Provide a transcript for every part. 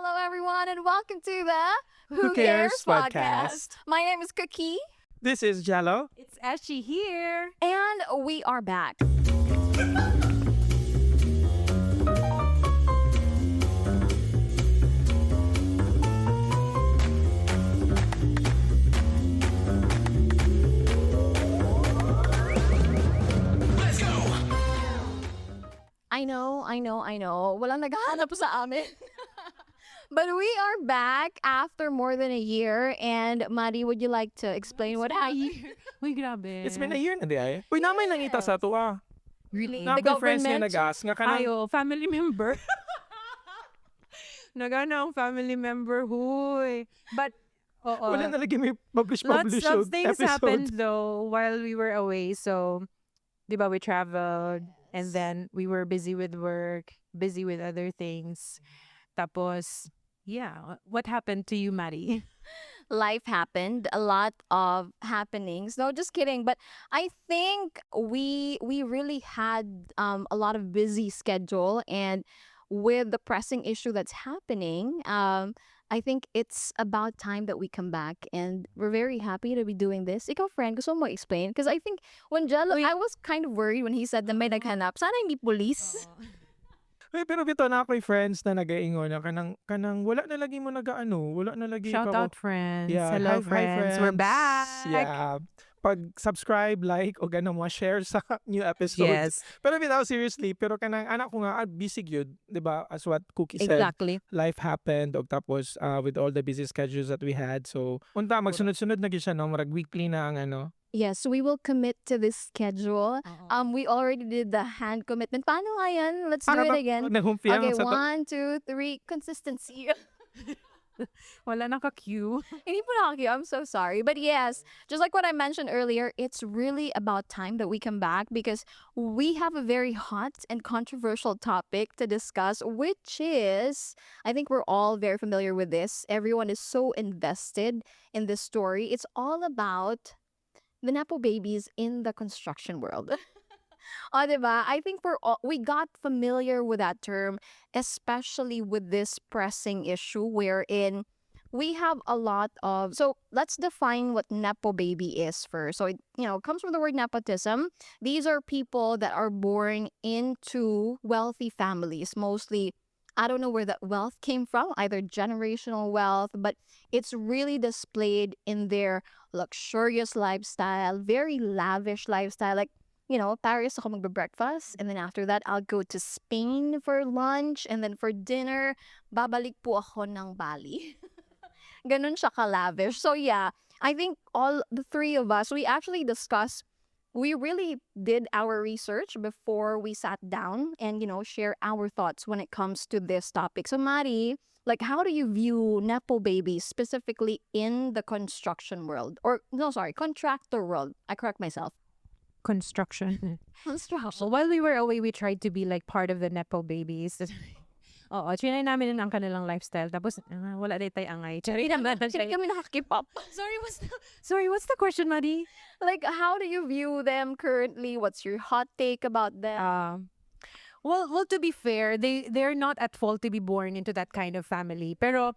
Hello, everyone, and welcome to the Who Cares podcast. My name is Cookie, This is Jello. It's Ashy here. and we are back. I know. Walang naghahanap sa amin. But we are back after more than a year. And Maddie, would you like to explain what happened? Uy, grabe. It's been a year na di ay. Uy, namin nangita sa tuwa. Really? Na The friends niya government? nag-ask nga kanang Ayo, family member. Nagana ang family member, huy. But, oo. wala na lagi may Lots publish of things episode. happened though while we were away. So, di ba, we traveled and then we were busy with work, busy with other things. Tapos, yeah. What happened to you, Maddie? Life happened, a lot of happenings. No, just kidding. But I think we really had a lot of busy schedule, and with the pressing issue that's happening, I think it's about time that we come back, and we're very happy to be doing this. Ikaw, friend, gusto mo explain? Because I think when Jello, I was kind of worried when he said na may naghanap. Sana hindi police. Uy, pero bito na ako'y friends na nag-aingon na kanang wala na lagi mo wala na lagi Shout ka out, friends. Yeah, Hello, hi, friends. We're back. Yeah. Pag-subscribe, like, o ganun mo, share sa new episodes. Yes. Pero bitaw, seriously, pero kanang anak ko nga, busy yun, di ba? As what Cookie said, Exactly. life happened, o tapos with all the busy schedules that we had. So, unta, magsunod-sunod na siya, no? Marag weekly na ang ano. Yes, we will commit to this schedule. We already did the hand commitment. Paano nga yan? Let's do it again. Naghumpiyang Okay, sa 1, 2, 3. Consistency. Wala naka-cue. Hindi po nakaki- I'm so sorry. But yes, just like what I mentioned earlier, it's really about time that we come back because we have a very hot and controversial topic to discuss, which is, I think we're all very familiar with this. Everyone is so invested in this story. It's all about the Nepo babies in the construction world. O, diba? I think we got familiar with that term, especially with this pressing issue wherein we have a lot of... So let's define what Nepo baby is first. So it comes from the word nepotism. These are people that are born into wealthy families, mostly. I don't know where that wealth came from, either generational wealth, but it's really displayed in their luxurious lifestyle, very lavish lifestyle. Like, Paris ako magbe-breakfast, and then after that, I'll go to Spain for lunch, and then for dinner, babalik po ako ng Bali. Ganun siya ka-lavish. So yeah, I think all the three of us, we actually discussed, we really did our research before we sat down and, share our thoughts when it comes to this topic. So Mari, like, how do you view Nepo babies specifically in the construction world? Or, no, sorry, contractor world. I correct myself. Construction. Construction. So while we were away, we tried to be like part of the Nepo babies. Oo, trinay namin ang kanilang lifestyle. Tapos, wala day tayo angay. Chari naman. Hindi kami nakakip up. Sorry, what's the question, Maddie? Like, how do you view them currently? What's your hot take about them? Well, to be fair, they're not at fault to be born into that kind of family. Pero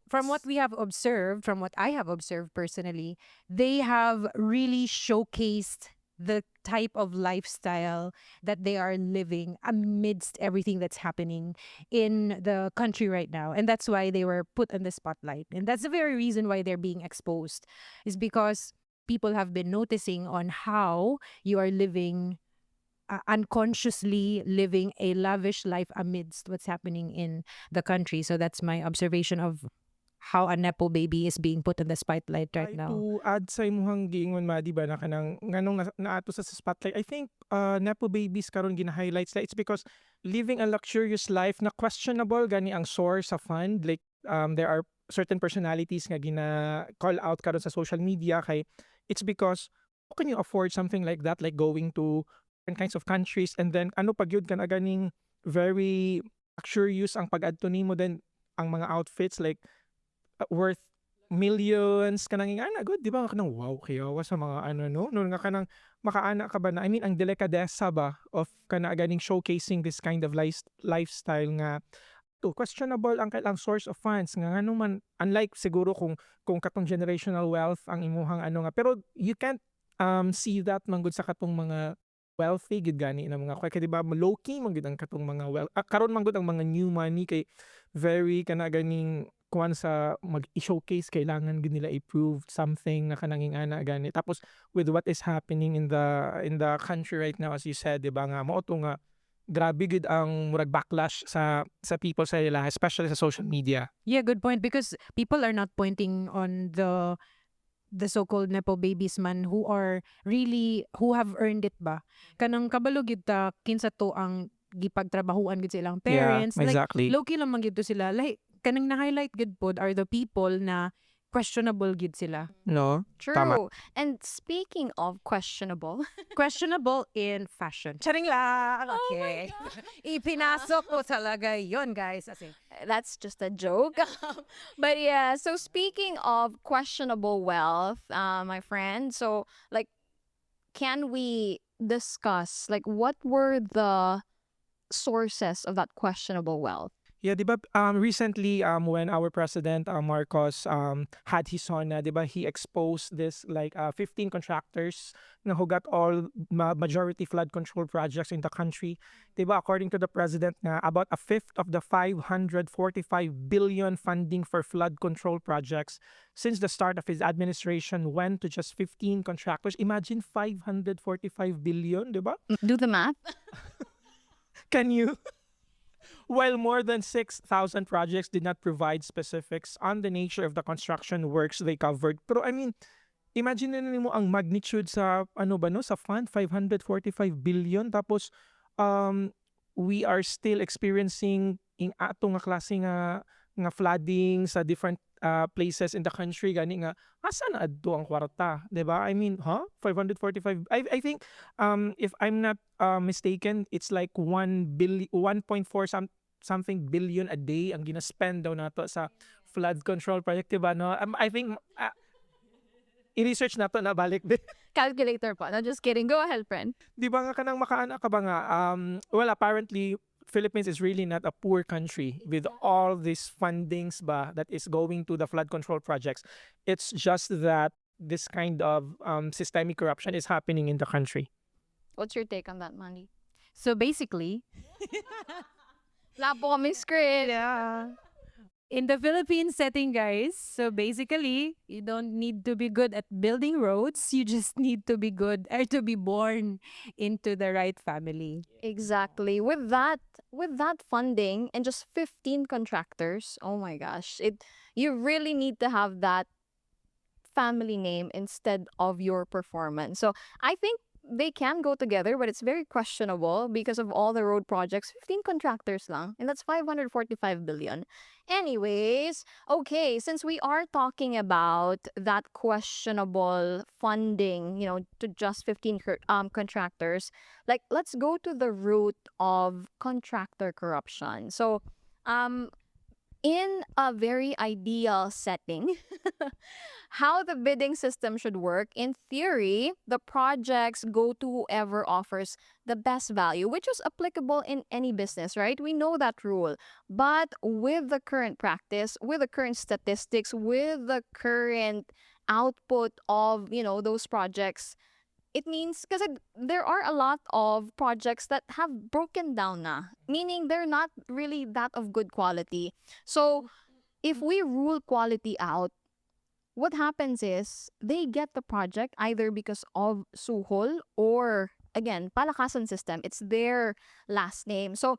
from what we have observed, from what I have observed personally, they have really showcased the type of lifestyle that they are living amidst everything that's happening in the country right now. And that's why they were put on the spotlight. And that's the very reason why they're being exposed, is because people have been noticing on how you are living, unconsciously living a lavish life amidst what's happening in the country. So that's my observation of how a Nepo baby is being put in the spotlight right now. To add sa imuhang giingon, Madi, ba, na kanang nganong naato sa spotlight, I think Nepo babies karon gina-highlights it's because living a luxurious life na questionable gani ang source sa fund. Like, there are certain personalities nga gina-call out karon sa social media kay it's because how can you afford something like that, like going to different kinds of countries, and then ano pag yun ka na ganing very luxurious ang pag-adto nimo, then ang mga outfits like worth millions kanang ana good, di ba? Kanang wow kayo sa mga no nga kanang makaana ka ba na, I mean, ang delikadesa ba of kana ganing showcasing this kind of lifestyle nga to questionable ang source of funds nga ngano man, unlike siguro kung katong generational wealth ang imuhang ano nga, pero you can't see that man gud sa katong mga wealthy gid gani na mga kay di ba low key man gud ang katong mga karon man gud ang mga new money kay very kana ganing kuan sa mag-showcase kailangan gid nila i-prove something na kananging ana gani, tapos with what is happening in the country right now, as you said, di ba nga mao to nga grabe gid ang murag backlash sa people sa ila, especially sa social media. Yeah, good point. Because people are not pointing on the so-called Nepo babies man who are really, who have earned it ba. Kanang kabalo gid ta kinsa to ang gipagtrabahuan gid sa ilang Yeah, parents. Like, exactly. low-key lang man gid to sila. Like, kanang na-highlight gid pod are the people na questionable gid sila. No? True. Tama. And speaking of questionable, Questionable in fashion. Charing lang. Oh my Okay. Ipinasok ko talaga yon, guys. As in, that's just a joke. But yeah, so speaking of questionable wealth, my friend, so like, can we discuss like what were the sources of that questionable wealth? Yeah, 'di ba recently when our president Marcos had his SONA, 'di ba he exposed this like 15 contractors na who got all majority flood control projects in the country. 'Di ba according to the president nga about a fifth of the 545 billion funding for flood control projects since the start of his administration went to just 15 contractors. Imagine 545 billion, 'di ba? Do the math. Can you? While more than 6,000 projects did not provide specifics on the nature of the construction works they covered. Pero I mean, imagine na mo ang magnitude sa ano ba no sa fund 545 billion, tapos we are still experiencing ato nga klase nga flooding sa different places in the country gani nga asa na adto ang kwarta, 'di ba? I mean, 545, I think if I'm not mistaken, it's like 1.4 something billion a day ang gina-spend daw nato sa flood control project, 'di ba no? I think i-research nato na balik din. Calculator po. No, just kidding. Go ahead, friend. Di ba nga kanang makaana ka ba nga well, apparently Philippines is really not a poor country with all these fundings ba that is going to the flood control projects. It's just that this kind of systemic corruption is happening in the country. What's your take on that, Mandy? so basically, Wala po kami script. yeah. In the Philippine setting, guys, so basically, you don't need to be good at building roads. You just need to be good or to be born into the right family. Exactly. With that funding and just 15 contractors, oh my gosh. You really need to have that family name instead of your performance. So I think they can go together, but it's very questionable because of all the road projects. 15 contractors lang, and that's 545 billion. Anyways, okay, since we are talking about that questionable funding, to just 15 contractors, like let's go to the root of contractor corruption. So, in a very ideal setting, how the bidding system should work, in theory, the projects go to whoever offers the best value, which is applicable in any business, right? We know that rule. But with the current practice, with the current statistics, with the current output of, those projects, it means because there are a lot of projects that have broken down na, meaning they're not really that of good quality. So if we rule quality out, what happens is they get the project either because of suhol or again palakasan system. It's their last name. So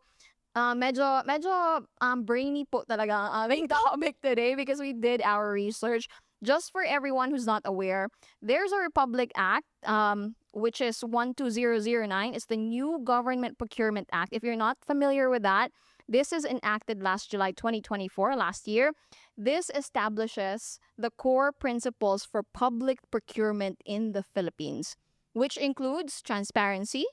medyo brainy po talaga ang aming topic today because we did our research. Just for everyone who's not aware, there's a Republic Act, which is 12009. It's the new Government Procurement Act. If you're not familiar with that, this is enacted last July 2024, last year. This establishes the core principles for public procurement in the Philippines, which includes transparency,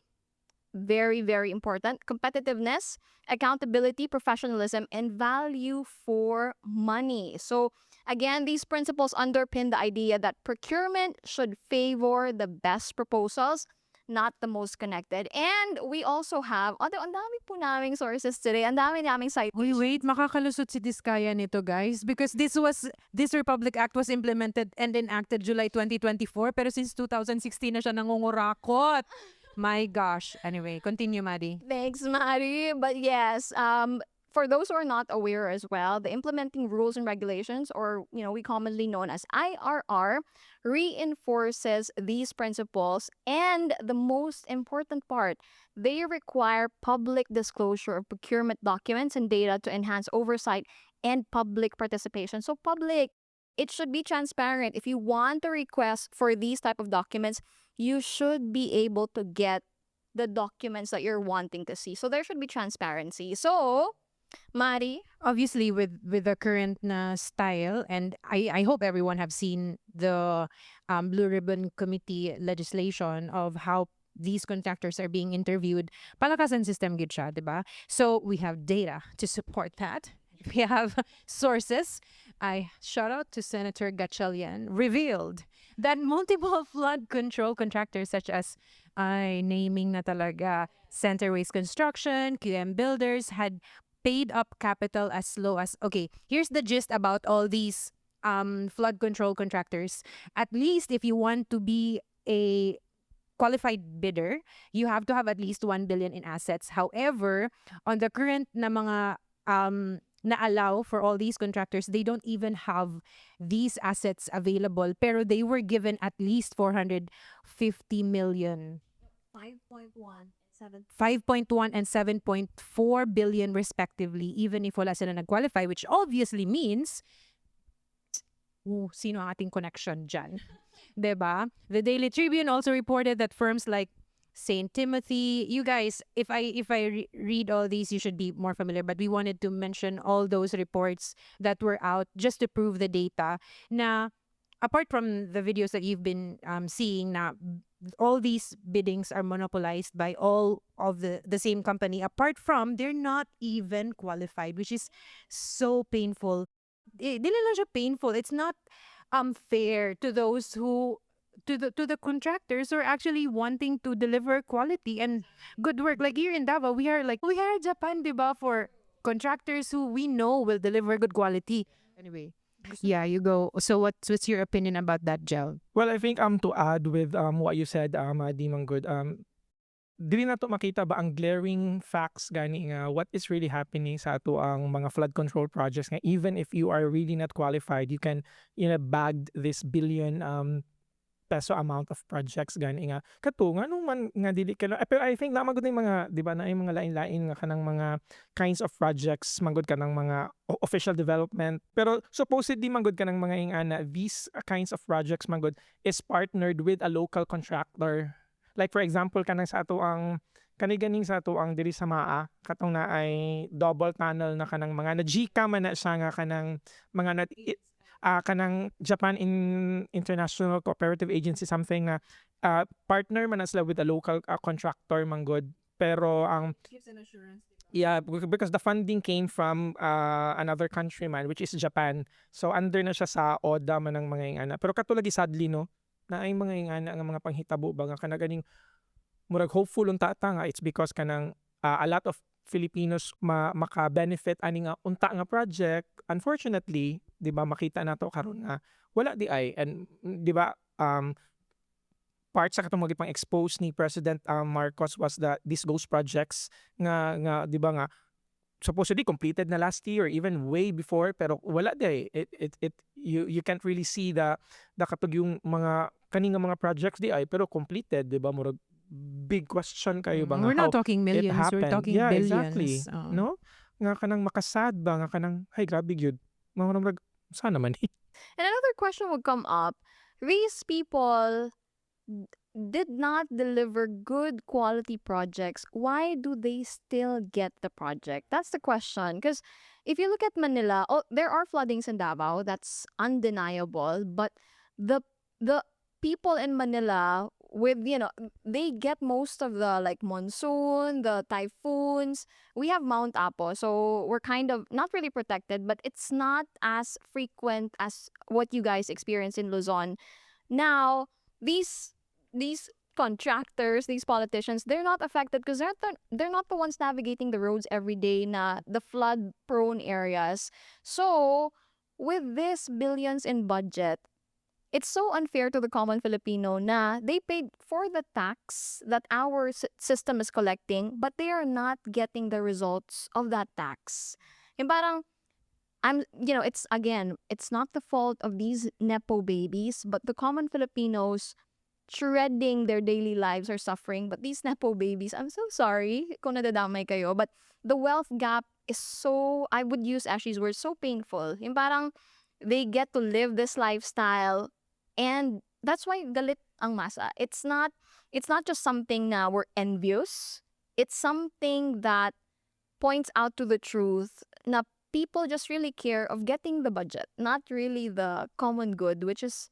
very, very important, competitiveness, accountability, professionalism, and value for money. So again, these principles underpin the idea that procurement should favor the best proposals, not the most connected. And we also have, although ang dami po naming sources today, ang dami naming citations. Wait, makakalusot si Diskaya nito, guys, because this Republic Act was implemented and enacted July 2024, pero since 2016 na siya nangungurakot. My gosh. Anyway, continue, Maddie. Thanks, Mari. But yes, for those who are not aware as well, the implementing rules and regulations, or we commonly known as IRR, reinforces these principles. And the most important part, they require public disclosure of procurement documents and data to enhance oversight and public participation. So public, it should be transparent. If you want a request for these type of documents, you should be able to get the documents that you're wanting to see. So there should be transparency. So, Mari, Obviously, with the current na style, and I hope everyone have seen the Blue Ribbon Committee legislation of how these contractors are being interviewed. Palakasan system gid siya, diba? So we have data to support that. We have sources. I shout out to Senator Gatchalian, revealed that multiple flood control contractors such as naming na talaga Centerways Construction, QM Builders had paid up capital as low as, okay, here's the gist about all these flood control contractors. At least if you want to be a qualified bidder, you have to have at least 1 billion in assets. However, on the current na mga na allow for all these contractors, they don't even have these assets available, pero they were given at least 450 million. 5.1 and 7.4 billion respectively, even if wala sila nag-qualify, which obviously means sino ang ating connection dyan? Diba? The Daily Tribune also reported that firms like St. Timothy, you guys, if I read all these, you should be more familiar, but we wanted to mention all those reports that were out just to prove the data na apart from the videos that you've been seeing na all these biddings are monopolized by all of the same company, apart from they're not even qualified, which is so painful. Dili lang siya painful. It's not fair to those who to the contractors who are actually wanting to deliver quality and good work. Like here in Davao, we are Japan, diba, for contractors who we know will deliver good quality. Anyway, yeah, you go. So what's your opinion about that, Gel? Well, I think to add with what you said, Adi Manggod, dili na to makita ba ang glaring facts gani nga what is really happening sa ato ang mga flood control projects nga even if you are really not qualified, you can bag this billion peso amount of projects gani nga kato nga nung man nga dili ka pero I think naman gud mga di ba na yung mga lain-lain nga kanang mga kinds of projects manggod kanang mga official development pero supposedly manggod kanang mga ingana these kinds of projects manggod is partnered with a local contractor, like for example kanang sa ato ang kaniganing sa ato ang diri sa Maa katong na ay double tunnel na kanang mga na-GCA man na siya nga kanang mga kanang Japan International Cooperative Agency something na partner man na sila with a local contractor manggod pero ang Gives an assurance. yeah, because the funding came from another country man which is Japan, so under na siya sa ODA man ng mga ingana pero katulagi sadly no na ay mga ingana nga mga panghitabo ba nga kanaganing murag hopeful unta ta nga it's because kanang a lot of Filipinos maka-benefit ani nga unta nga project. Unfortunately, 'di ba makita nato karon nga wala di ay and 'di ba part sa katong magipang expose ni President Marcos was that these ghost projects nga 'di ba nga supposedly completed na last year or even way before pero wala di ay you can't really see the katug yung mga kaning nga mga projects di ay pero completed, 'di ba murag big question kayo ba nga We're not how talking millions, we're happened. talking Yeah, billions. exactly. Oo. No? Nga kanang makasad ba nga kanang hay grabe gyud. Mga sana man And another question would come up. These people did not deliver good quality projects. Why do they still get the project? That's the question. Because if you look at Manila, there are floodings in Davao. That's undeniable. But the people in Manila with they get most of the like monsoon, the typhoons. We have Mount Apo, so we're kind of not really protected, but it's not as frequent as what you guys experience in Luzon. Now, these contractors, these politicians, they're not affected because they're not the ones navigating the roads every day na the flood prone areas. So with this billions in budget, it's so unfair to the common Filipino na they paid for the tax that our system is collecting, but they are not getting the results of that tax. Yung parang, it's again, it's not the fault of these Nepo babies, but the common Filipinos shredding their daily lives are suffering. But these Nepo babies, I'm so sorry kung nadadamay kayo, but the wealth gap is so, I would use Ashley's word, so painful. Yung parang, they get to live this lifestyle, and that's why galit ang masa. It's not just something na we're envious. It's something that points out to the truth na people just really care of getting the budget, not really the common good, which is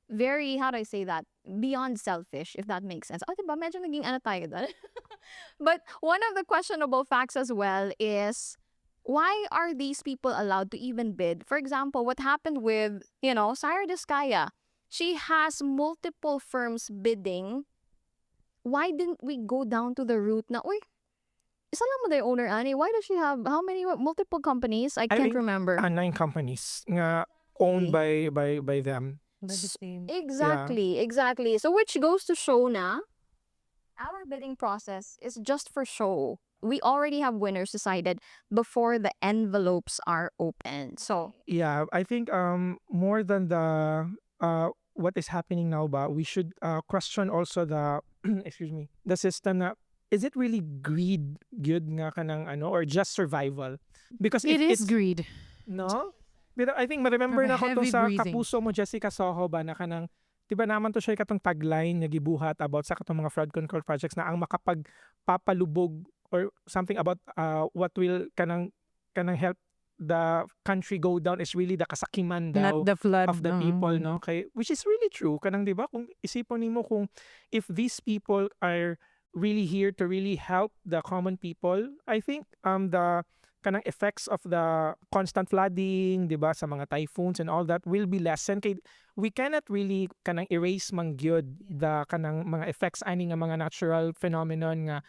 very, how do I say that, beyond selfish, if that makes sense. Oh, diba? Medyo naging ano tayo doon. But one of the questionable facts as well is, why are these people allowed to even bid? For example, what happened with, Sarah Diskaya? She has multiple firms bidding. Why didn't we go down to the root na, uy, isa lang mo the owner, Annie? Why does she have how many multiple companies? I can't think, remember. 9 companies nga owned by them. But the same. Exactly. So which goes to show na our bidding process is just for show. We already have winners decided before the envelopes are open. So Yeah, I think more than the what is happening now ba, we should question also the excuse me, the system na, is it really greed good nga kanang ano, or just survival? Because It if is it's greed. no. Pero I think ma-remember Have a na ko to heavy sa breathing. Kapuso mo Jessica Soho ba na kanang, diba naman to siya katong tagline nga gibuhat about sa katong mga flood control projects na ang makapagpapalubog or something about what will kanang help the country go down is really the kasakiman daw Not the flood. of the people, no? Kay, which is really true. Kanang, di ba? Kung isipon nimo, kung if these people are really here to really help the common people, I think the kanang effects of the constant flooding, di ba, sa mga typhoons and all that will be lessened. Kay we cannot really kanang erase man gyud the kanang mga effects ani nga mga natural phenomenon nga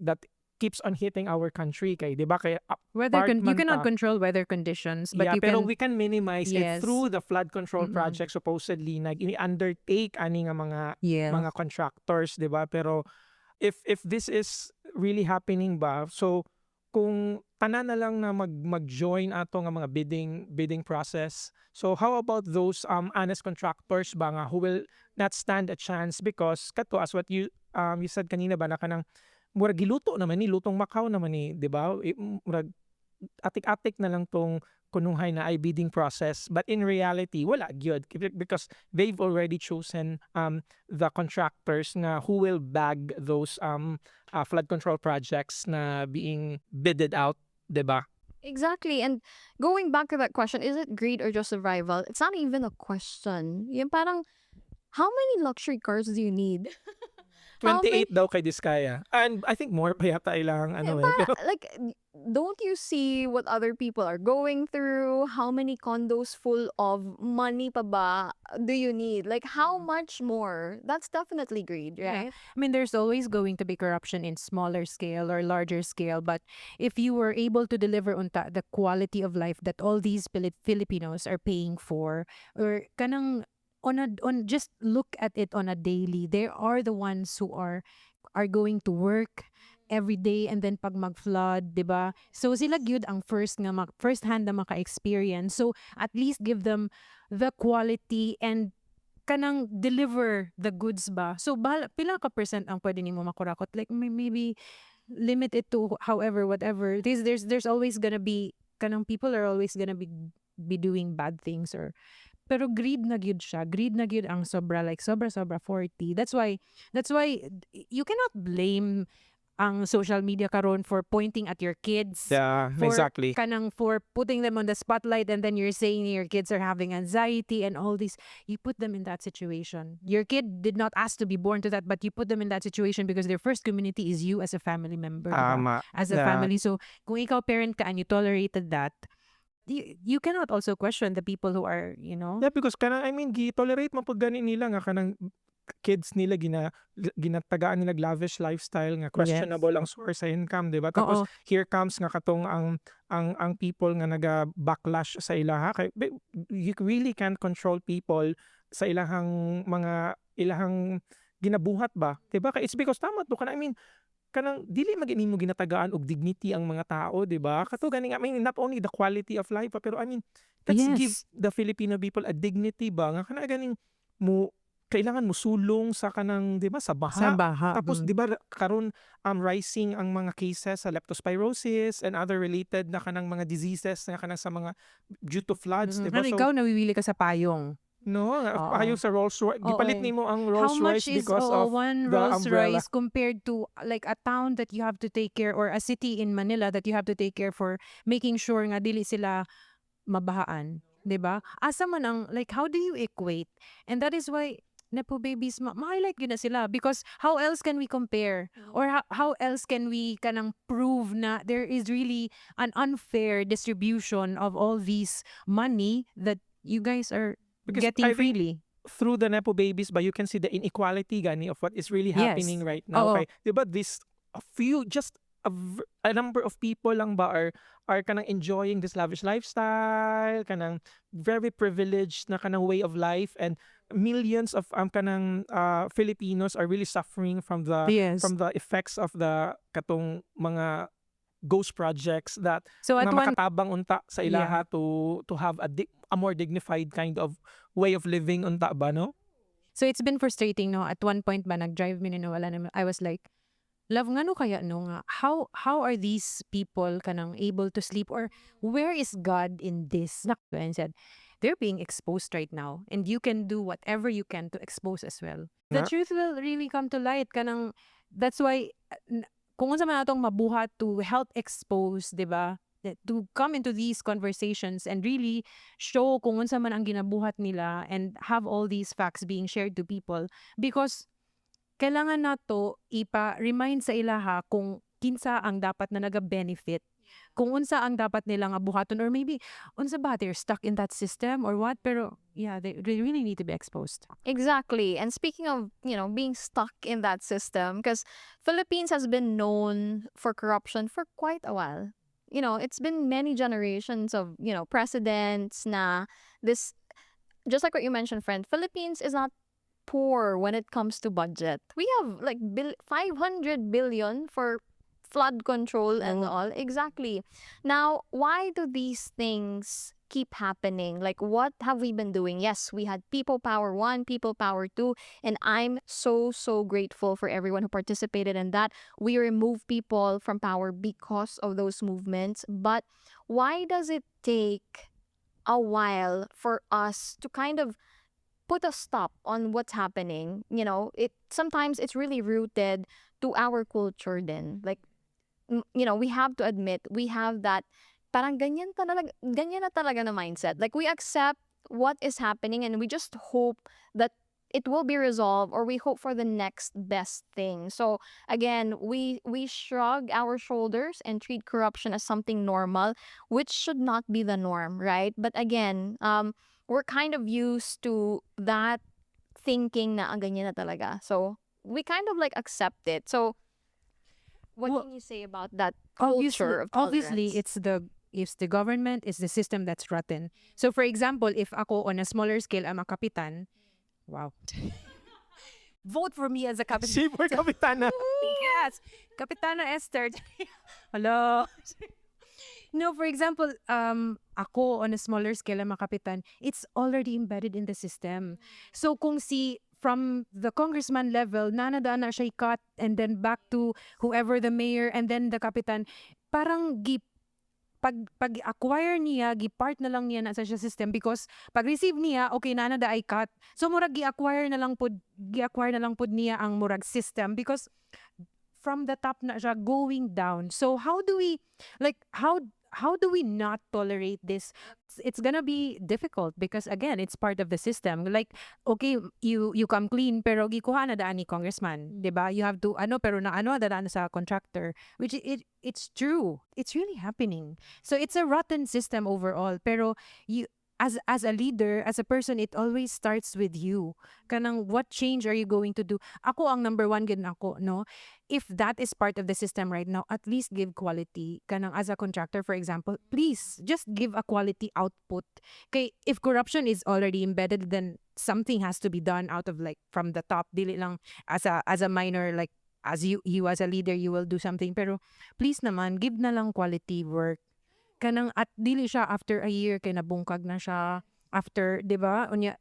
that keeps on hitting our country, kay di ba, kay You man cannot ta. control weather conditions, but Yeah, you pero can. we can minimize it Yes. through the flood control Mm-mm. project supposedly nag-undertake ani nga Yeah. mga contractors, 'di ba? Pero if this is really happening ba, so kung tanan na lang na mag-join ato nga mga bidding process, so how about those honest contractors ba nga who will not stand a chance, because kato as what you said kanina ba na kanang murag giluto naman ni lutong Macau naman ni, 'di ba? Murag atik-atik na lang tong kunuhay na ay bidding process, but in reality wala gyud, because they've already chosen the contractors na who will bag those flood control projects na being bidded out, 'di ba? exactly. And going back to that question, is it greed or just survival? It's not even a question. Yung parang, how many luxury cars do you need? How 28 daw kay Diskaya, and I think more pa yata ilang ano eh, pero like, don't you see what other people are going through? How many condos full of money pa ba do you need? Like, how much more? That's definitely greed, right? I mean, there's always going to be corruption in smaller scale or larger scale, but if you were able to deliver on the quality of life that all these Filipinos are paying for, or kanang on just look at it on a daily, there are the ones who are going to work every day, and then pag mag-flood, 'di ba? So sila gyud ang first hand na maka-experience. So at least give them the quality and kanang deliver the goods ba. So pila ka percent ang pwede nimo makurakot? Like maybe limit it to however whatever. There's always gonna be kanang people are always gonna be doing bad things, or pero greed na gyud siya. Greed na gyud ang sobra, like sobra 40. That's why you cannot blame ang social media karon for pointing at your kids. yeah, For exactly. kanang for putting them on the spotlight, and then you're saying your kids are having anxiety and all this. You put them in that situation. Your kid did not ask to be born to that, but you put them in that situation because their first community is you as a family member, diba? As a family. So kung ikaw parent ka and you tolerated that, you cannot also question the people who are, Yeah, because kanang, I mean, gi-tolerate man pud gani nila nga kanang kids nila ginatagaan nila lavish lifestyle nga questionable ang source sa income, di ba? Tapos Oo. here comes nga katong ang people nga naga-backlash sa ilaha kay you really can't control people sa ilahang ginabuhat ba, di ba? Kay it's because tama to kana, I mean kanang dili magini mo ginatagaan og dignity ang mga tao, di ba? Kato gani nga, I mean not only the quality of life pero I mean let's give Yes. the Filipino people a dignity ba nga kana ganing mo kailangan mo sulong sa kanang, di ba, sa Sa baha. baha. Tapos di ba karon rising ang mga cases sa leptospirosis and other related na kanang mga diseases na kanang sa mga due to floods, di ba? Ano, So ikaw nawiwili ka sa payong. no, ayaw Oo. sa Rolls Royce, Oo gipalit eh. nimo ang How Rolls much Royce is because of one the Rolls umbrella. Royce compared to like a town that you have to take care, or a city in Manila that you have to take care for making sure nga dili sila mabahaan, 'di ba? Asa man ang, like, how do you equate? And that is why Nepo babies ma-highlight yun na sila, because how else can we compare, or how else can we kanang prove na there is really an unfair distribution of all these money that you guys are Because getting I think freely? through the Nepo babies ba you can see the inequality gani of what is really happening Yes. right now. Oo. Kay, di ba, this a few just a number of people lang ba are kanang enjoying this lavish lifestyle, kanang very privileged na kanang way of life, and millions of kanang Filipinos are really suffering from Yes. the effects of the katong mga ghost projects that So at nga one, makatabang unta sa ilaha to have a more dignified kind of way of living unta ba, no? so it's been frustrating, no? At one point ba nag-drive me na wala na, I was like, love, ngano kaya no nga, how are these people kanang able to sleep, or where is God in this? And said, they're being exposed right now, and you can do whatever you can to expose as well. The Na- truth will really come to light kanang, that's why kung unsa man atong mabuhat to help expose, 'di ba? To come into these conversations and really show kung unsa man ang ginabuhat nila, and have all these facts being shared to people, because kailangan nato ipa-remind sa ilaha kung kinsa ang dapat na naga-benefit, kung unsa ang dapat nila nga buhaton, or maybe unsa ba they're stuck in that system or what, pero yeah, they really need to be exposed. Exactly. And speaking of, being stuck in that system, because Philippines has been known for corruption for quite a while. It's been many generations of, presidents na this, just like what you mentioned, friend, Philippines is not poor when it comes to budget. We have like 500 billion for flood control and all. Exactly. Now, why do these things keep happening? Like, what have we been doing? Yes, we had People Power 1, People Power 2, and I'm so, so grateful for everyone who participated in that. We removed people from power because of those movements. But why does it take a while for us to kind of put a stop on what's happening? Sometimes it's really rooted to our culture then. Like, we have to admit we have that parang ganyan na talaga na mindset. Like, we accept what is happening and we just hope that it will be resolved, or we hope for the next best thing. So again, we shrug our shoulders and treat corruption as something normal, which should not be the norm, right? But again, we're kind of used to that thinking na ganyan na talaga. So we kind of like accept it. So what Well, can you say about that culture of obviously tolerance? it's the government, it's the system that's rotten. So for example, if ako on a smaller scale am a kapitan, wow. Vote for me as a kapitan. Si Boy Kapitana. Yes, Kapitana Esther. Hello. No, for example, ako on a smaller scale am a kapitan, it's already embedded in the system. So kung from the congressman level, nanadaan na siya cut, and then back to whoever the mayor, and then the kapitan, parang pag-acquire niya, gi-part na lang niya na sa siya system, because pag-receive niya, okay, nanada ay cut. So murag gi-acquire na lang pud niya ang murag system, because from the top na siya going down. So how do we, like, how do we not tolerate this? It's gonna be difficult, because again, it's part of the system. Like, okay, you come clean, pero gikuha na daan ni congressman, 'di ba? You have to pero na daan sa contractor, which it's true. It's really happening. So it's a rotten system overall. Pero as a leader, as a person, it always starts with you. Kanang what change are you going to do? Ako ang number one gid ako, no? If that is part of the system right now, at least give quality. Kanang as a contractor, for example, please just give a quality output. Kay if corruption is already embedded, then something has to be done out of like from the top. Dili lang as a minor like as you as a leader you will do something, pero please naman give na lang quality work kanang at dili siya after a year kay nabungkag na siya after 'di ba unya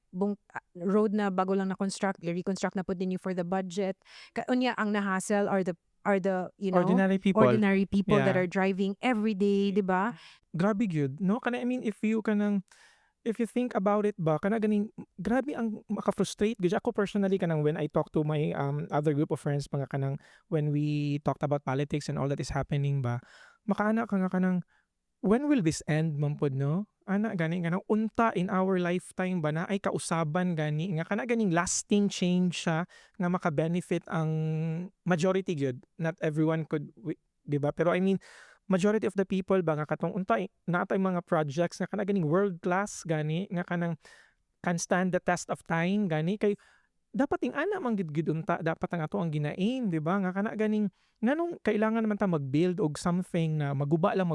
road na bago lang na construct reconstruct na pud ninyo for the budget unya ang nahassle are the Ordinary people. ordinary people that Yeah. are driving every day 'di ba. Grabe gyud, no? I mean, if you think about it ba, kana ganing, grabe ang maka-frustrate gyud. Ako personally, kanang when I talk to my other group of friends, mga kanang, when we talked about politics and all that is happening ba, makaana ka nga kanang, when will this end, mampod, no? Ana, gani, nga unta in our lifetime ba na ay kausaban gani, nga kana ganing lasting change siya, nga maka-benefit ang majority gyud. Not everyone could, di ba? Pero I mean, majority of the people ba nga katong untay natay mga projects nga kana ganing world class gani nga kanang can stand the test of time gani kay dapat ing ana man gid unta dapat ang ato ang gina-aim, di ba, nga kana ganing nganong kailangan naman ta mag-build og something na maguba lang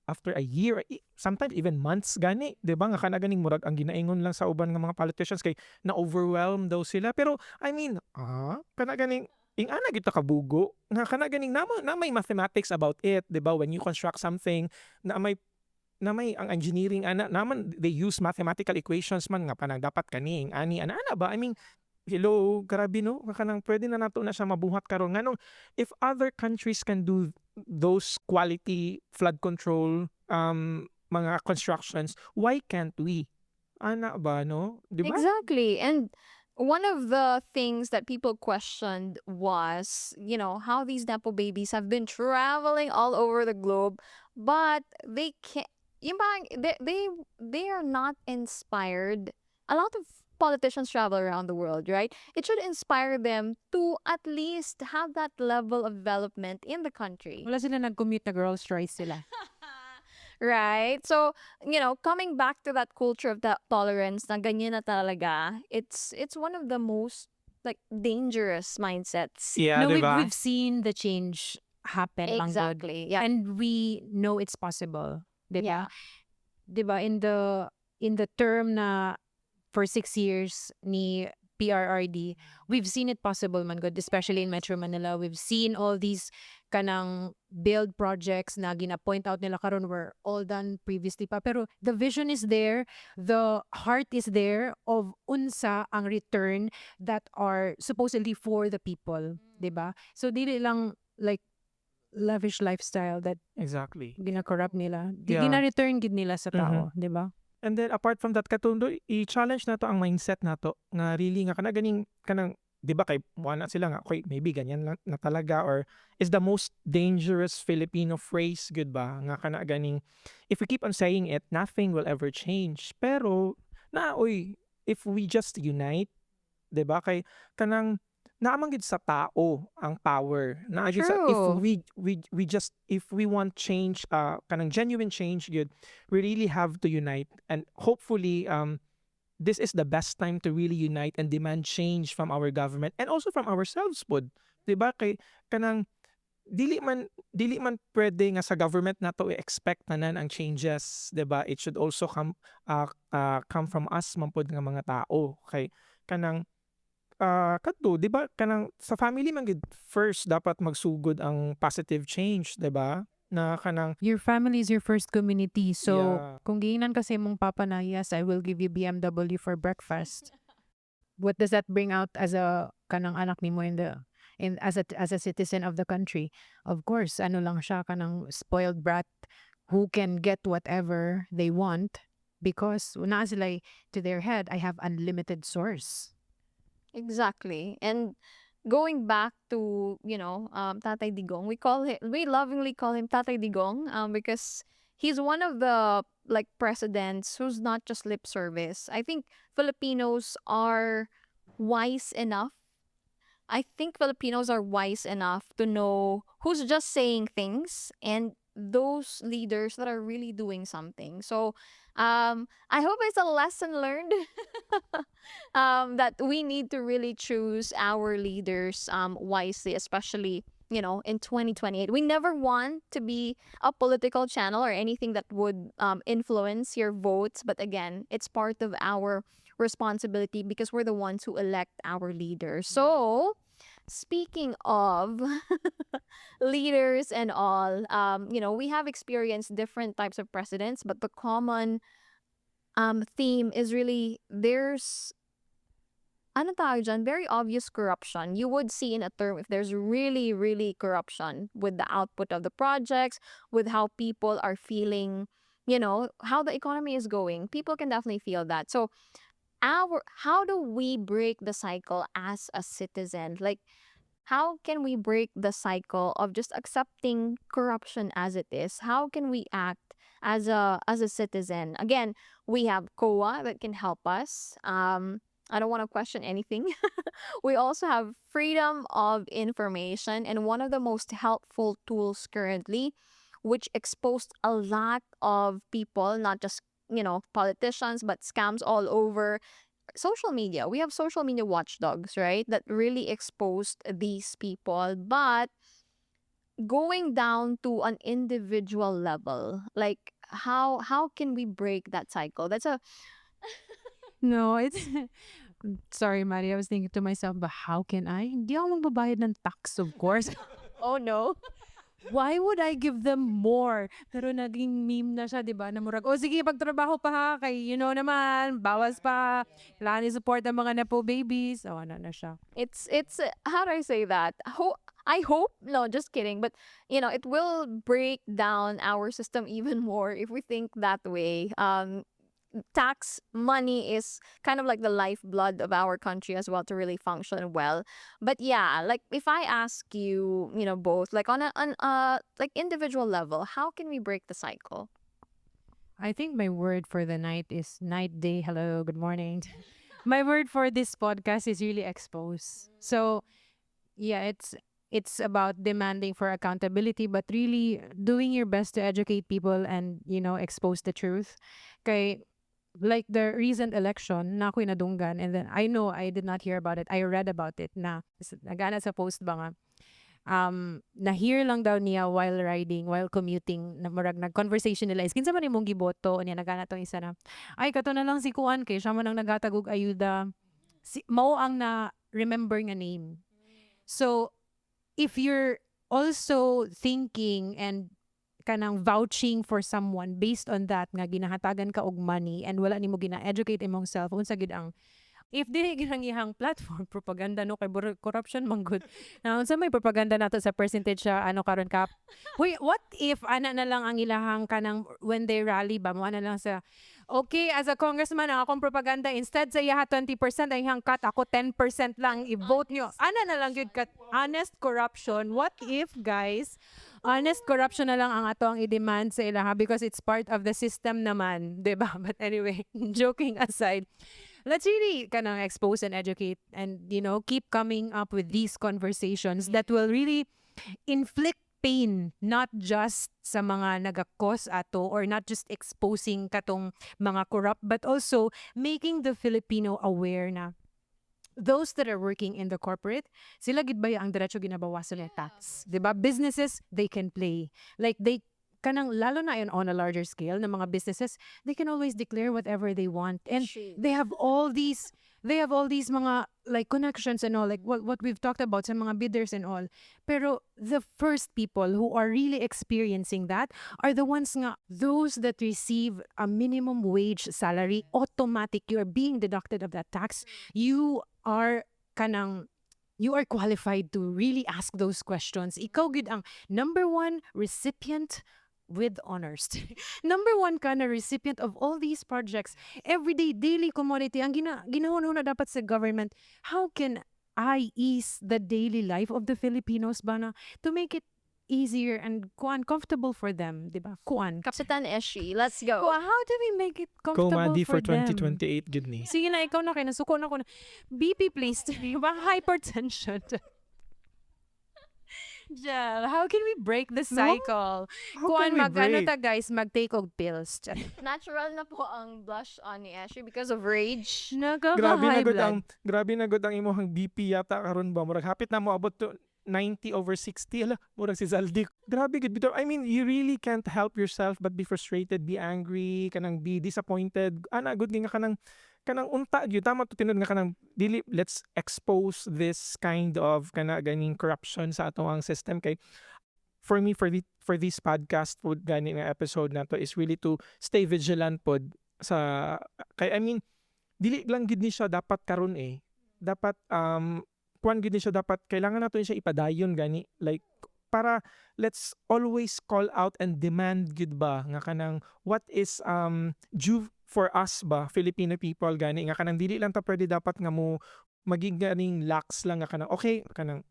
after a year, sometimes even months gani, di ba, nga kana ganing murag ang ginaingon lang sa uban nga mga politicians kay na overwhelmed daw sila, pero I mean kana ganing ing ana gid ta kabugo nga kana ganing na may mathematics about it, 'di ba, when you construct something na may ang engineering ana naman they use mathematical equations man nga panang dapat kani ing ani ana ba, I mean, hello, grabe, no, nga kanang pwede na nato na siya mabuhat karon nganong if other countries can do those quality flood control mga constructions, why can't we, ana ba, no, 'di ba? Exactly. And one of the things that people questioned was, how these Nepo babies have been traveling all over the globe, but they can't, yung bang, they are not inspired. A lot of politicians travel around the world, right? It should inspire them to at least have that level of development in the country. Wala sila nag-commute na Rolls Royce sila. Right? So, coming back to that culture of that tolerance na ganyan na talaga, it's one of the most like dangerous mindsets. Yeah, No, 'di ba? we've seen the change happen, Manggod. Exactly. Yeah. And we know it's possible. Yeah. Diba? Diba, in the term na for 6 years ni PRRD, we've seen it possible, man God, especially in Metro Manila. We've seen all these kanang build projects na gina-point out nila karon were all done previously pa. Pero the vision is there, the heart is there of unsa ang return that are supposedly for the people, 'di ba? So dili lang like lavish lifestyle that Exactly. gina-corrupt nila. Yeah. Gina-return gid nila sa tao, 'di ba? And then apart from that katundo, i-challenge nato ang mindset nato nga really nga kana ganing kanang, 'di ba, kay wala sila nga okay maybe ganyan lang na talaga, or is the most dangerous Filipino phrase, good ba, nga kana ganing if we keep on saying it nothing will ever change, pero if we just unite, 'di ba, kay kanang naamang gid sa tao ang power na gid sa if True. we just if we want change, kanang genuine change good, we really have to unite, and hopefully this is the best time to really unite and demand change from our government and also from ourselves pod, 'di ba, kay kanang dili man pwede nga sa government nato i-expect tanan ang changes, 'di ba, it should also come from us man pod nga mga tao, kay kanang kadto, 'di ba, kanang sa family man gid first dapat magsugod ang positive change, 'di ba, na kanang Your family is your first community. So, Yeah. kung giingnan kasi mong papa na, yes, I will give you BMW for breakfast. What does that bring out as a kanang anak nimo as a citizen of the country? Of course, ano lang siya kanang spoiled brat who can get whatever they want because naa sila to their head, I have unlimited source. Exactly. And going back to, Tatay Digong, we lovingly call him Tatay Digong, because he's one of the like presidents who's not just lip service. I think Filipinos are wise enough. To know who's just saying things and those leaders that are really doing something. So I hope it's a lesson learned that we need to really choose our leaders wisely, especially in 2028. We never want to be a political channel or anything that would influence your votes, but again, it's part of our responsibility because we're the ones who elect our leaders. So speaking of leaders and all, we have experienced different types of presidents, but the common theme is really there's ano tawag dyan, very obvious corruption. You would see in a term if there's really, really corruption with the output of the projects, with how people are feeling, how the economy is going. People can definitely feel that. So how do we break the cycle as a citizen? Like, how can we break the cycle of just accepting corruption as it is? How can we act as a citizen? Again, we have COA that can help us. I don't want to question anything. We also have freedom of information, and one of the most helpful tools currently, which exposed a lot of people, not just politicians, but scams all over social media. We have social media watchdogs, right? That really exposed these people. But going down to an individual level, like how can we break that cycle? That's a No, it's sorry, Maria. I was thinking to myself, but how can I? Hindi ako magbabayad ng tax, of course. oh no. Why would I give them more? Pero naging meme na siya, di ba? Na murag, o sige, pagtrabaho pa ha, kay naman, bawas pa. Kailangan i-support ang mga Nepo babies. O, ano na siya. It's how do I say that? I hope no, just kidding. But it will break down our system even more if we think that way. Tax money is kind of like the lifeblood of our country as well to really function well. But yeah, like if I ask you, both like on a like individual level, how can we break the cycle? I think my word for the night is night, day, hello, good morning. My word for this podcast is really expose. So, yeah, it's about demanding for accountability, but really doing your best to educate people and expose the truth. Kay like the recent election na ako'y nadunggan, and then I know I did not hear about it. I read about it na nagana sa post ba nga na-hear lang daw niya while riding, while commuting, na murag nag-conversation nila is kinsa man imong giboto niya, nagana tong isa na ay kato na lang si Kuan kay siya man ang nagatagog ayuda, mao ang na remember nga name. So if you're also thinking and kanang vouching for someone based on that nga ginahatagan ka og money and wala nimo gina-educate imong self, unsa gid ang if dili ginang ihang platform propaganda no kay corruption man good. Now unsa may propaganda nato sa percentage sa karon ka. Wait, what if ana na lang ang ilahang kanang when they rally ba mo na lang sa okay, as a congressman ang akong propaganda instead sa iha 20% ang ihang cut, ako 10% lang i-vote nyo. Ana na lang gyud kat honest corruption. What if guys, honest corruption na lang ang ato ang i-demand sa ilaha because it's part of the system naman, 'di ba? But anyway, joking aside, let's really kind of expose and educate and keep coming up with these conversations that will really inflict pain not just sa mga nagakos ato or not just exposing katong mga corrupt but also making the Filipino aware na those that are working in the corporate, sila gid ba ang diretso ginabawasan ng tax, 'di ba? Businesses, they can play like they kanang lalo na on a larger scale ng mga businesses, they can always declare whatever they want and they have all these mga like connections and all, like what we've talked about sa mga bidders and all. Pero the first people who are really experiencing that are the ones nga those that receive a minimum wage salary, automatic you are being deducted of that tax. You are qualified to really ask those questions. Ikaw gid ang number one recipient with honors. Number one ka na recipient of all these projects. Everyday, daily commodity. Ang ginahon na dapat sa government. How can I ease the daily life of the Filipinos ba na to make it easier and comfortable for them, di ba? Kapitan Eshi, let's go. How do we make it comfortable Comedy for for them? 2028 gid ni. Sige na, ikaw na kayo. Nasuko na ko na. BP please. Ba hypertension. Jel, how can we break the No? cycle? How Kuan can we mag-ano break? ta guys, mag-take og pills. Natural na po ang blush on ni Ashley because of rage. Nagkaka-high blood. Grabe na gud ang imong BP yata karon ba, murag hapit na mo abot to 90/60. Ala, murag si Zaldi. Grabe gud bitaw. I mean, you really can't help yourself but be frustrated, be angry, kanang be disappointed. Ana gud nga kanang unta gyud tama to tinud nga kanang dili, let's expose this kind of ganing corruption sa atong system. Kay for me, for this podcast pod gani nga episode na to is really to stay vigilant pod sa kay, I mean, dili lang gid ni siya dapat karon dapat kuan gid ni siya, dapat kailangan nato siya ipadayon gani, like para let's always call out and demand gid ba nga kanang what is due for us ba Filipino people gani, nga kanang dili lang ta pwede dapat nga mo maging ganing lax lang nga kanang okay kanang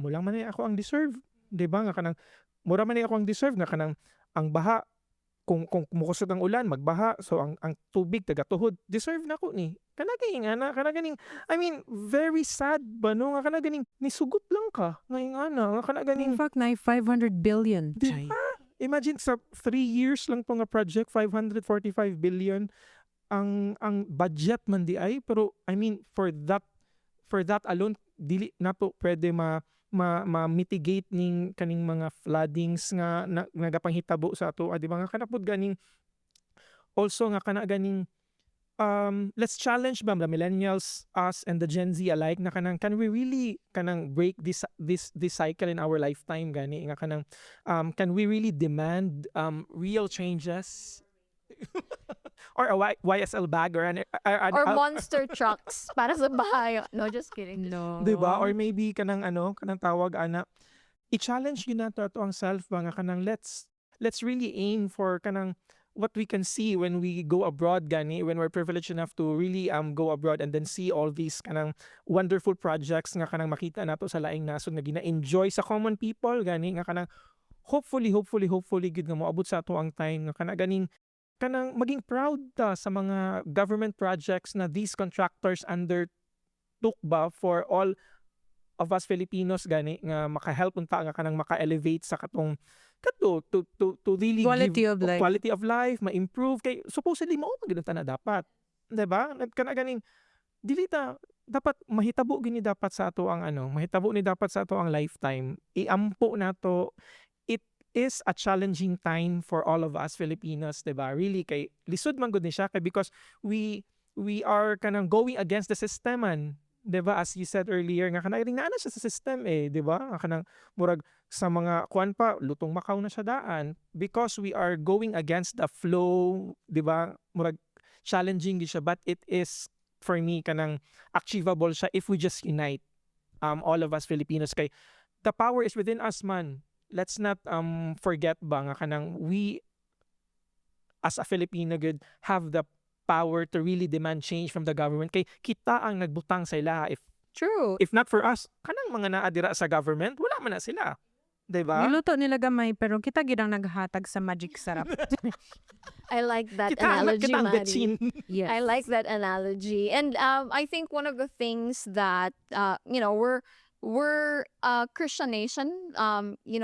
mo lang man ako ang deserve, 'di ba, nga kanang mura man ako ang deserve, nga kanang ang baha, kung mukusog ang ulan magbaha, so ang tubig tagatuhod deserve na ko ni kana kay ana kana ganing, I mean, very sad ba no, nga kana ganing nisugot lang ka ngayon ana nga kana In ganing, fact, na 500 billion. di ba? Imagine sa 3 years lang to nga project, 545 billion ang budget man di ay, pero I mean for that alone dili na to pwede ma-mitigate ning kaning mga floodings nga nagapanghitabo sa ato, di ba, nga kanapod ganing also nga kana ganing let's challenge ba the millennials, us and the Gen Z alike, na kanang can we really kanang break this cycle in our lifetime gani, nga kanang can we really demand real changes or a YSL bag or Or monster trucks para sa bahay. No, just kidding. No. 'di ba, or maybe kanang kanang tawag ana i-challenge gyud nato ato ang self ba, nga kanang let's really aim for kanang what we can see when we go abroad gani, when we're privileged enough to really go abroad and then see all these kanang wonderful projects nga kanang makita nato sa laing nasod nga gina-enjoy sa common people gani, nga kanang hopefully gid nga moabot sa ato ang time nga kana ganing kanang maging proud ta sa mga government projects na these contractors undertook ba for all of us Filipinos gani, nga maka-help unta nga kanang maka-elevate sa katong to really Quality give of life. quality of life, ma-improve kay supposedly mao man gyud na dapat, 'di ba? Kana ganing dili ta dapat mahitabo gini dapat sa ato ang mahitabo ni dapat sa ato ang lifetime. Iampo nato, it is a challenging time for all of us Filipinos, 'di ba? Really kay lisod man gud ni siya kay because we are kanang going against the system man, 'di ba? As you said earlier nga kanang ring naana siya sa system 'di ba? Nga kanang murag sa mga kuan pa lutong Macau na siya daan because we are going against the flow, 'di ba? Murag challenging gyud siya, but it is for me kanang achievable siya if we just unite, all of us Filipinos, kay the power is within us man. Let's not forget ba nga kanang we as a Filipino good have the power to really demand change from the government, kay kita ang nagbutang sa ila. True. If not for us, kanang mga naadira sa government wala man na sila, 'di ba? Niluto nila gamay pero kita gid ang naghatag sa magic sarap. I like that Kita analogy, ang Maddie. betsin. Yes. I like that analogy. And I think one of the things that we're a Christian nation.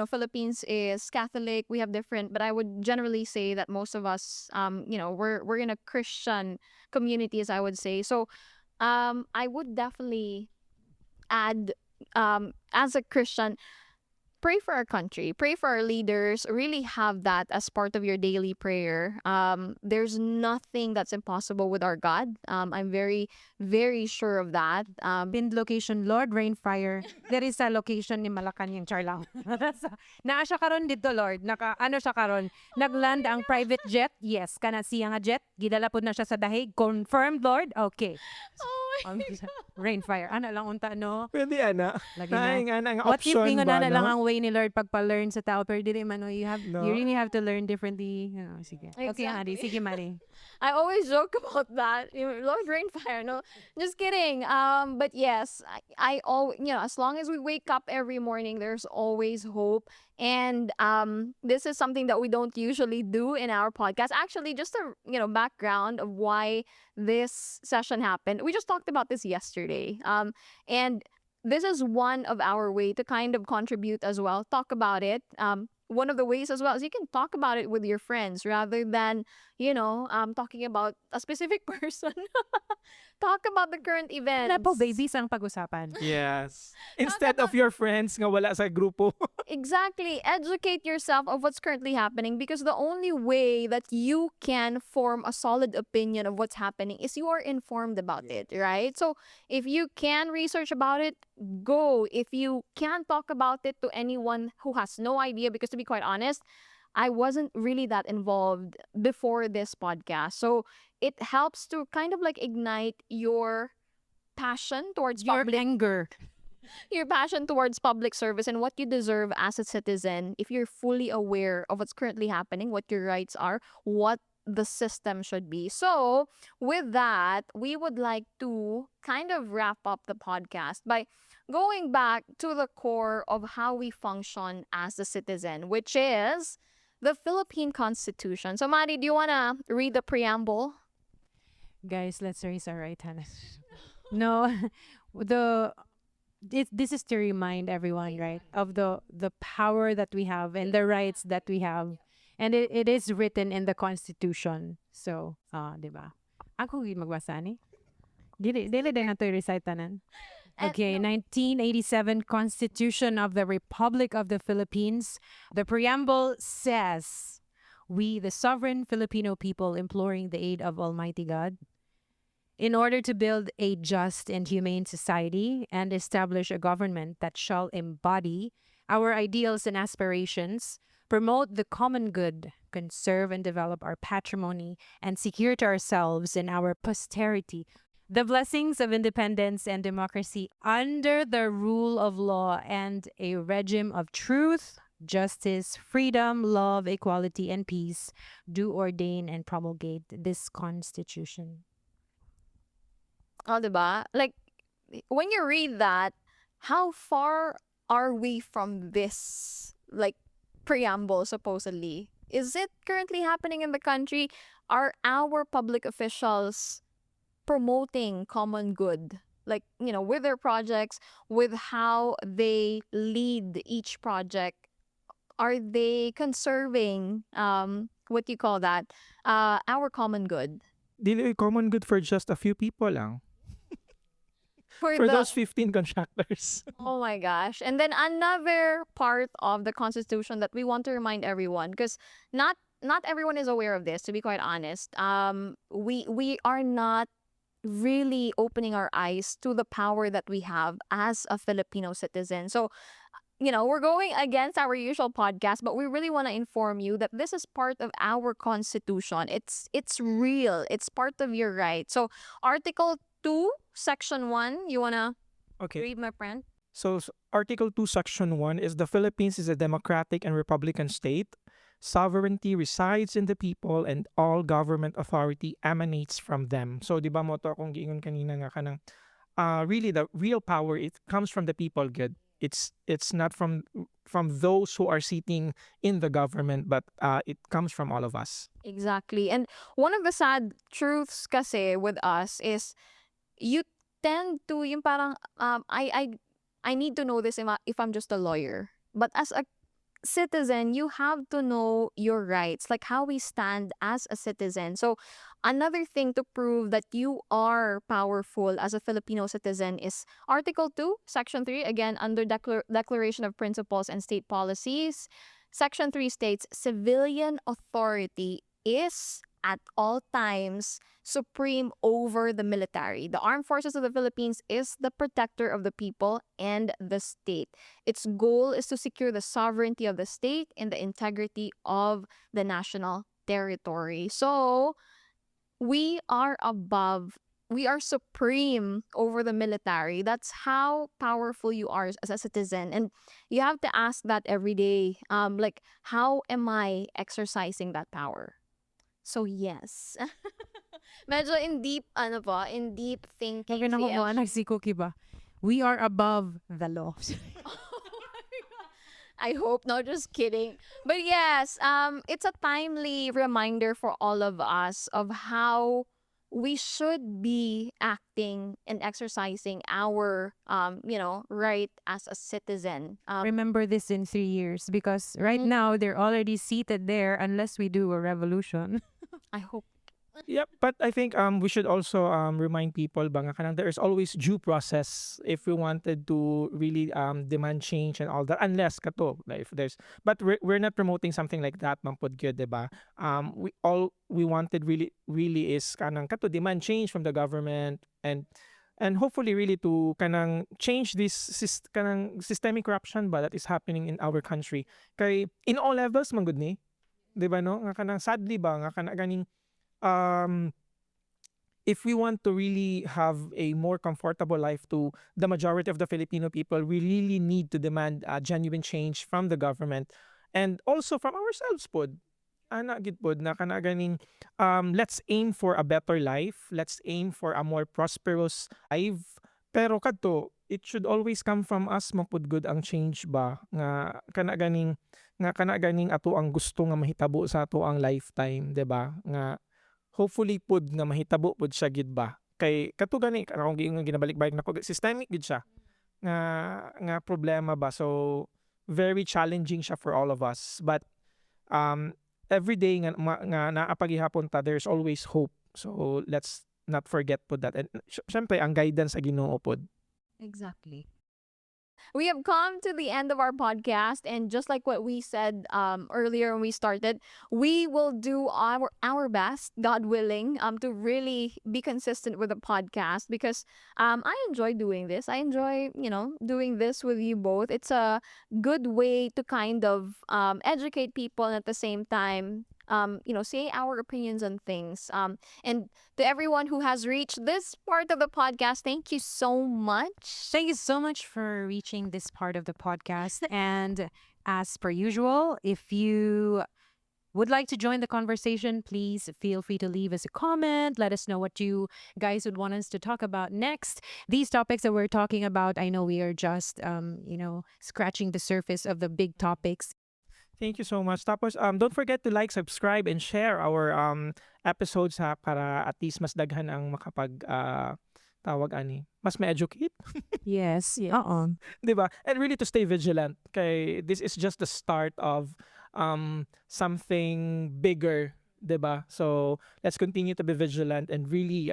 Philippines is Catholic. We have different, but I would generally say that most of us, we're in a Christian community, as I would say. So, I would definitely add, as a Christian, pray for our country, pray for our leaders, really have that as part of your daily prayer. There's nothing that's impossible with our God. I'm very, very sure of that. Pinned location, Lord, rain, fire. There is a location ni Malacanang, Charlang. Naa siya karon dito, Lord. Ano siya karon? Nagland ang private jet. Yes, kana siya nga jet. Gidala pod na siya sa dahig. Confirmed, Lord. Okay. Rain, fire. Ano lang unta, no? Pwede ana. Lagi Ay na. nga nga What if option ingon ba, na lang no? ang way ni Lord pagpa-learn sa tao, pero dili man, no, you No. really have to learn differently. Sige. Okay, Exactly. Mari. Sige, Mari. I always joke about that. Lord rain fire. No, just kidding. But yes, I always, as long as we wake up every morning, there's always hope. And this is something that we don't usually do in our podcast. Actually, just a background of why this session happened. We just talked about this yesterday. And this is one of our way to kind of contribute as well. Talk about it. One of the ways as well is you can talk about it with your friends rather than, talking about a specific person. Talk about the current Nepo events. babies ang pag-usapan. Yes. Instead of your friends nga wala sa grupo. Exactly. Educate yourself of what's currently happening because the only way that you can form a solid opinion of what's happening is you are informed about it, right? So if you can research about it, go. If you can't talk about it to anyone who has no idea, because to be quite honest, I wasn't really that involved before this podcast. So it helps to kind of like ignite your passion towards Your public anger. your passion towards public service and what you deserve as a citizen if you're fully aware of what's currently happening, what your rights are, what the system should be. So, with that, we would like to kind of wrap up the podcast by going back to the core of how we function as a citizen, which is the Philippine Constitution. So, Mari, do you want to read the preamble? Guys, let's raise our right hand. No, the this is to remind everyone, right, of the power that we have and the rights that we have, and it is written in the Constitution. So, di ba? Ako gid magbasa ni. Dili din nato i-recite tanan. Okay, No. 1987 Constitution of the Republic of the Philippines. The preamble says, "We, the sovereign Filipino people, imploring the aid of Almighty God, in order to build a just and humane society and establish a government that shall embody our ideals and aspirations, promote the common good, conserve and develop our patrimony, and secure to ourselves and our posterity the blessings of independence and democracy under the rule of law and a regime of truth, justice, freedom, love, equality, and peace, do ordain and promulgate this Constitution." Oh, diba? Like, when you read that, how far are we from this, like, preamble, supposedly? Is it currently happening in the country? Are our public officials promoting common good? Like, with their projects, with how they lead each project, are they conserving, what do you call that? Our common good? Dili common good for just a few people lang. For For the those 15 contractors. Oh my gosh. And then another part of the Constitution that we want to remind everyone, because not everyone is aware of this, to be quite honest. We are not really opening our eyes to the power that we have as a Filipino citizen. So, we're going against our usual podcast, but we really want to inform you that this is part of our constitution. It's real. It's part of your right. So, Article 2, Section 1, you want to Okay. read, my friend? So Article 2, Section 1 is the Philippines is a democratic and republican state. Sovereignty resides in the people and all government authority emanates from them. So di ba mo to akong giingon kanina nga kanang really the real power, it comes from the people, good. It's not from those who are sitting in the government, but it comes from all of us. Exactly. And one of the sad truths kasi with us is you tend to yung parang I need to know this if I'm just a lawyer. But as a citizen, you have to know your rights, like how we stand as a citizen. So another thing to prove that you are powerful as a Filipino citizen is Article 2, Section 3, again under Declaration of Principles and State Policies. Section 3 states civilian authority is at all times supreme over the military. The armed forces of the Philippines is the protector of the people and the state. Its goal is to secure the sovereignty of the state and the integrity of the national territory. So, we are supreme over the military. That's how powerful you are as a citizen. And you have to ask that every day. Like, how am I exercising that power? So, yes. Medyo in deep thinking. Kaya na si ko mo, Em. anak si Cookie ba? We are above the law. I hope not, just kidding. But yes, it's a timely reminder for all of us of how we should be acting and exercising our right as a citizen. Remember this in 3 years because right Mhm. now they're already seated there unless we do a revolution. I hope. Yep, but I think we should also remind people ba nga kanang there is always due process if we wanted to really demand change and all that, unless kato like if there's, but we're not promoting something like that man pod gyud, diba? We wanted really is kanang kato demand change from the government, and hopefully really to kanang change this kanang systemic corruption ba that is happening in our country kay in all levels man gud ni, 'di ba no? Nga kanang sadly ba nga kana ganing um if we want to really have a more comfortable life to the majority of the Filipino people, we really need to demand genuine change from the government and also from ourselves pod. Ana gid pod na kana ganing let's aim for a better life, let's aim for a more prosperous life. Pero kadto, it should always come from us mapud good ang change ba nga kana ganing ato ang gusto nga mahitabo sa ato ang lifetime, 'di ba? Nga hopefully pud nga mahitabo pud siya gid ba kay kato gani akong giingon ginabalik-balik nako systemic gid siya nga problema ba, so very challenging siya for all of us, but um every day nga, nga naapagihapon ta there's always hope, so let's not forget pud that, and syempre ang guidance sa Ginoo pud. Exactly. We have come to the end of our podcast, and just like what we said earlier when we started, we will do our best, God willing, to really be consistent with the podcast because I enjoy doing this. I enjoy doing this with you both. It's a good way to kind of educate people and at the same time say our opinions on things. And to everyone who has reached this part of the podcast, thank you so much. Thank you so much for reaching this part of the podcast. And as per usual, if you would like to join the conversation, please feel free to leave us a comment. Let us know what you guys would want us to talk about next. These topics that we're talking about, I know we are just, scratching the surface of the big topics. Thank you so much. Tapos don't forget to like, subscribe and share our episodes ha para at least mas daghan ang makapag tawag ani, mas ma-educate. Yes. Yes. 'Di ba? And really to stay vigilant kay this is just the start of something bigger, 'di ba? So let's continue to be vigilant and really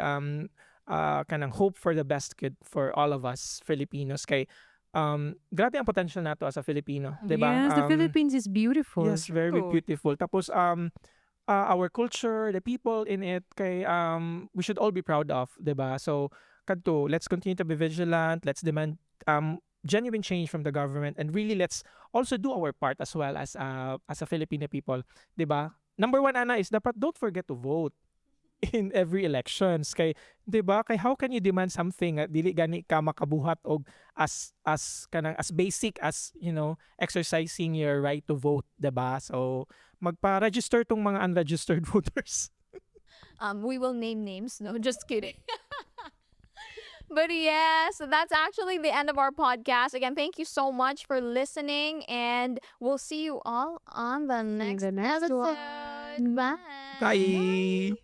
kanang hope for the best kid for all of us Filipinos kay grabe ang potential nato as a Filipino, 'di ba? Yes, the Philippines is beautiful. Yes, very True. beautiful. Tapos our culture, the people in it kay we should all be proud of, 'di ba? So kadto, let's continue to be vigilant, let's demand genuine change from the government, and really let's also do our part as well as a Filipino people, 'di ba? Number one ana is dapat don't forget to vote in every elections kay 'di ba kay how can you demand something nga dili gani ka makabuhat og as kanang as basic as exercising your right to vote, 'di ba? So magpa-register tong mga unregistered voters. We will name names. No, just kidding. But yes, that's actually the end of our podcast. Again, thank you so much for listening, and we'll see you all on the next the next episode. one. Bye. Bye.